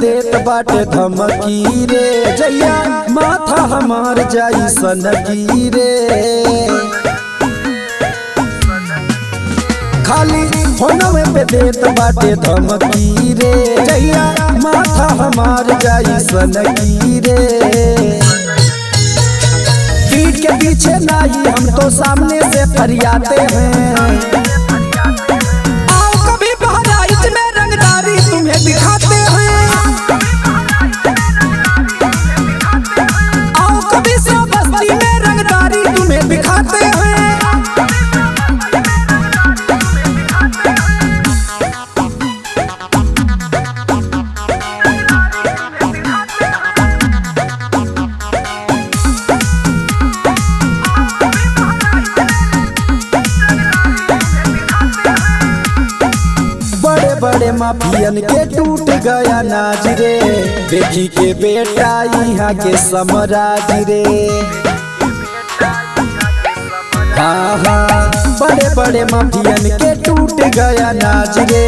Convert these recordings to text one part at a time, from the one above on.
देत बाटे धमकी रे, जैया माथा हमार जाई सनकी रे। खाली फोनवे पे देत बाटे धमकी रे, जैया माथा हमार जाई सनकी रे। पीठ के पीछे नहीं हम तो सामने से फरियाते हैं। आओ कभी बहराइच में रंगदारी तुम्हें दिखाते हैं। आओ कभी बस्ती में रंगदारी तुम्हें दिखाते हैं। बड़े बड़े माफियन के टूट गया नाज रे, देखी के बेटा यहाँ के समराज रे। हाँ हाँ बड़े बड़े माफियन के टूट गया नाज रे,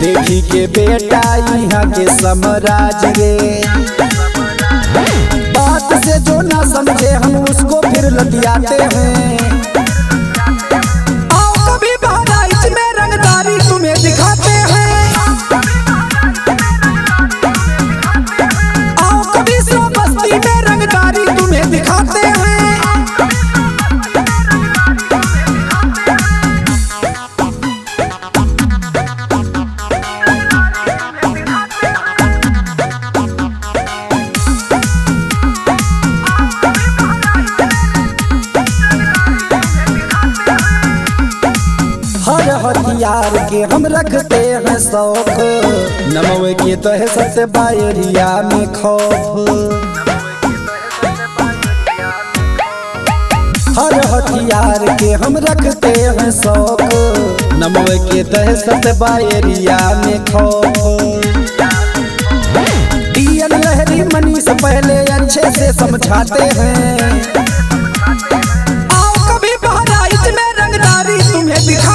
देखी के बेटा यहाँ के समराज रे। बात से जो ना समझे हम उसको फिर लतियाते हैं। आओ कभी बहराइच में रंगदारी तुम्हें दिखाते हैं। आओ कभी बस्ती में रंगदारी तुम्हें दिखाते हैं। हर हथियार के हम रखते हैं शौक, नमवे के दहशत बायरिया में खौफ। हर हथियार के हम रखते हैं शौक, नमवे के दहशत बायरिया में खौफ। डीएन लहरी मनीष पहले अच्छे से समझाते हैं। आओ कभी बहराइच में रंगदारी तुम्हें दिखा